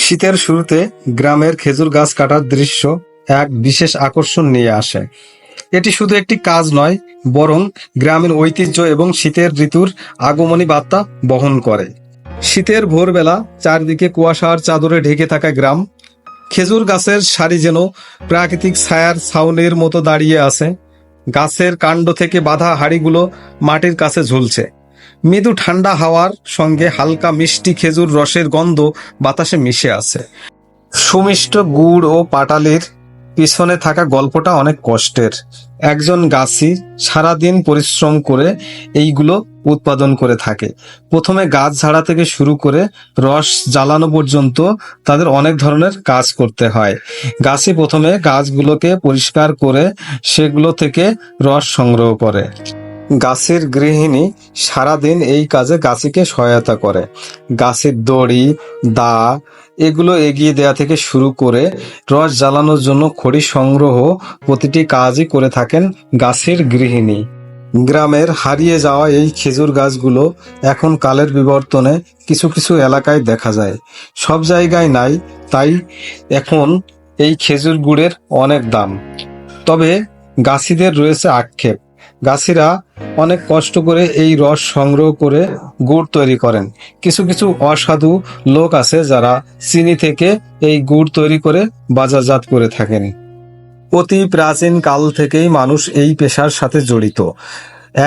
শীতের শুরুতে গ্রামের খেজুর গাছ কাটার দৃশ্য এক বিশেষ আকর্ষণ নিয়ে আসে। এটি শুধু একটি কাজ নয়, বরং গ্রামের ঐতিহ্য এবং শীতের ঋতুর আগমনী বার্তা বহন করে। শীতের ভোরবেলা চারদিকে কুয়াশার চাদরে ঢেকে থাকা গ্রাম, খেজুর গাছের সারি যেন প্রাকৃতিক ছায়ার ছাউনির মতো দাঁড়িয়ে আছে। গাছের কাণ্ড থেকে বাঁধা হাড়িগুলো মাটির কাছে ঝুলছে। মৃদু ঠান্ডা হাওয়ার সঙ্গে হালকা মিষ্টি খেজুর রসের গন্ধ বাতাসে মিশে আছে। সুমিষ্ট গুড় ও পাটালির পিছনে থাকা গল্পটা অনেক কষ্টের। একজন গাছি সারাদিন পরিশ্রম করে এইগুলো উৎপাদন করে থাকে। প্রথমে গাছ ঝাড়া থেকে শুরু করে রস জ্বালানো পর্যন্ত তাদের অনেক ধরনের কাজ করতে হয়। গাছি প্রথমে গাছগুলোকে পরিষ্কার করে সেগুলো থেকে রস সংগ্রহ করে। গাছের গৃহিণী সারাদিন এই কাজে গাছিকে সহায়তা করে। গাছের দড়ি, দা এগুলো এগিয়ে দেওয়া থেকে শুরু করে রস জ্বালানোর জন্য খড়ি সংগ্রহ, প্রতিটি কাজই করে থাকেন গাছের গৃহিণী। গ্রামের হারিয়ে যাওয়া এই খেজুর গাছগুলো এখন কালের বিবর্তনে কিছু কিছু এলাকায় দেখা যায়, সব জায়গায় নাই। তাই এখন এই খেজুর গুড়ের অনেক দাম। তবে গাছিদের রয়েছে আক্ষেপ। গাছিরা অনেক কষ্ট করে এই রস সংগ্রহ করে গুড় তৈরি করেন। কিছু কিছু অসাধু লোক আছে যারা চিনি থেকে এই গুড় তৈরি করে বাজারজাত করে থাকেন। অতি প্রাচীন কাল থেকেই মানুষ এই পেশার সাথে জড়িত।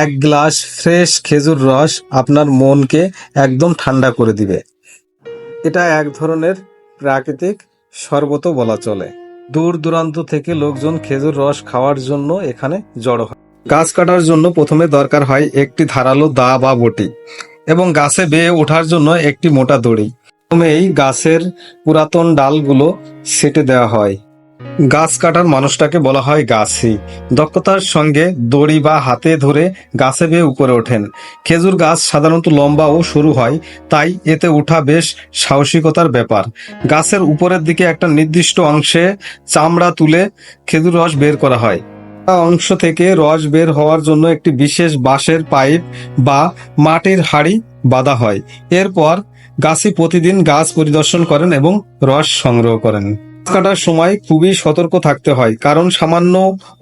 এক গ্লাস ফ্রেশ খেজুর রস আপনার মনকে একদম ঠান্ডা করে দিবে। এটা এক ধরনের প্রাকৃতিক শরবতও বলা চলে। দূর দূরান্ত থেকে লোকজন খেজুর রস খাওয়ার জন্য এখানে জড়ো হয়। গাছ কাটার জন্য প্রথমে দরকার হয় একটি ধারালো দা বা বটি এবং গাছে বেয়ে ওঠার জন্য একটি মোটা দড়ি। প্রথমেই গাছের পুরাতন ডালগুলো ছেঁটে দেওয়া হয়। গাছ কাটার মানুষটাকে বলা হয় গাছি। দক্ষতার সঙ্গে দড়ি বা হাতে ধরে গাছে বেয়ে উপরে ওঠেন। খেজুর গাছ সাধারণত লম্বা ও সরু হয়, তাই এতে ওঠা বেশ সাহসিকতার ব্যাপার। গাছের উপরের দিকে একটা নির্দিষ্ট অংশে চামড়া তুলে খেজুর রস বের করা হয়। অংশ থেকে রস বের হওয়ার জন্য একটি বিশেষ বাঁশের পাইপ বা মাটির হাঁড়ি বাঁধা হয়। এরপর গাছি প্রতিদিন গাছ পরিদর্শন করেন এবং রস সংগ্রহ করেন। গাছ কাটার সময় খুবই সতর্ক থাকতে হয়, কারণ সামান্য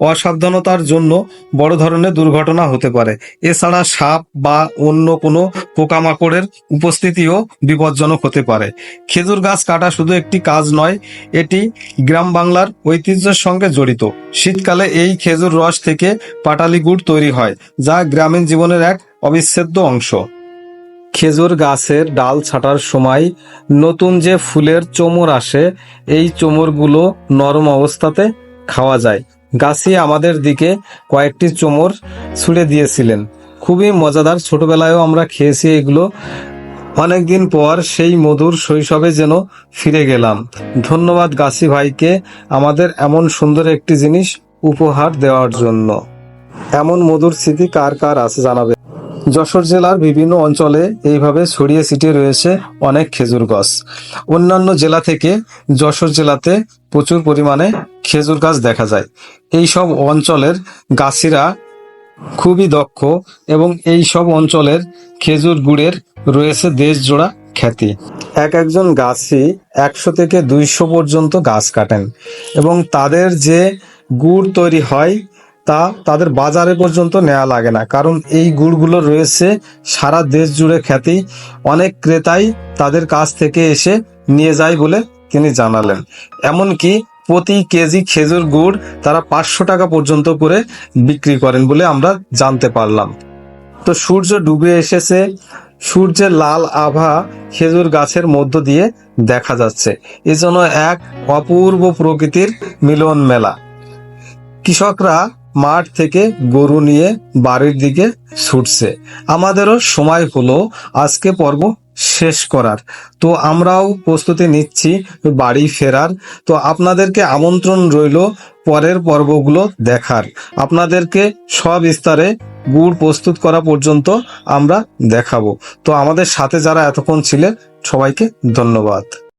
অসাবধানতার জন্য বড় ধরনের দুর্ঘটনা হতে পারে। এছাড়া সাপ বা অন্য কোনো পোকামাকড়ের উপস্থিতিও বিপজ্জনক হতে পারে। খেজুর গাছ কাটা শুধু একটি কাজ নয়, এটি গ্রাম বাংলার ঐতিহ্যের সঙ্গে জড়িত। শীতকালে এই খেজুর রস থেকে পাটালি গুড় তৈরি হয়, যা গ্রামীণ জীবনের এক অবিচ্ছেদ্য অংশ। খেজুর গাছের ডাল ছাঁটার সময় নতুন যে ফুলের চোমর আসে, এই চোমরগুলো নরম অবস্থাতে খাওয়া যায়। গাছি আমাদের দিকে কয়েকটি চোমর ছুঁড়ে দিয়েছিলেন, খুবই মজাদার। ছোটবেলায়ও আমরা খেয়েছি এগুলো। অনেকদিন পর সেই মধুর শৈশবে যেন ফিরে গেলাম। ধন্যবাদ গাছি ভাইকে আমাদের এমন সুন্দর একটি জিনিস উপহার দেওয়ার জন্য। এমন মধুর স্মৃতি কার কার আছে জানাবে। যশোর জেলার বিভিন্ন অঞ্চলে এইভাবে ছড়িয়ে ছিটিয়ে রয়েছে অনেক খেজুর গাছ। অন্যান্য জেলা থেকে যশোর জেলাতে প্রচুর পরিমাণে খেজুর গাছ দেখা যায়। এই সব অঞ্চলের গাছিরা খুবই দক্ষ এবং এই সব অঞ্চলের খেজুর গুড়ের রয়েছে দেশজোড়া খ্যাতি। একজন গাছি 100 থেকে 200 পর্যন্ত গাছ কাটেন এবং তাদের যে গুড় তৈরি হয় তা তাদের বাজারে পর্যন্ত নেওয়া লাগে না, কারণ এই গুড়গুলো রয়েছে সারা দেশ জুড়ে খ্যাতি। অনেক ক্রেতাই তাদের কাছ থেকে এসে নিয়ে যায় বলে তিনি জানালেন। এমনকি প্রতি কেজি খেজুর গুড় তারা 500 টাকা পর্যন্ত করে বিক্রি করেন বলে আমরা জানতে পারলাম। তো সূর্য ডুবে এসেছে, সূর্যের লাল আভা খেজুর গাছের মধ্য দিয়ে দেখা যাচ্ছে। এজন্য এক অপূর্ব প্রকৃতির মিলন মেলা। কৃষকরা মাঠ থেকে গরু নিয়ে বাড়ির দিকে ছুটছে। আমাদেরও সময় হলো আজকে পর্ব শেষ করার। তো আমরাও প্রস্তুতি নিচ্ছি বাড়ি ফেরার। তো আপনাদেরকে আমন্ত্রণ রইল পরের পর্বগুলো দেখার। আপনাদেরকে সবিস্তারে গুড় প্রস্তুত করা পর্যন্ত আমরা দেখাবো। তো আমাদের সাথে যারা এতক্ষণ ছিলেন সবাইকে ধন্যবাদ।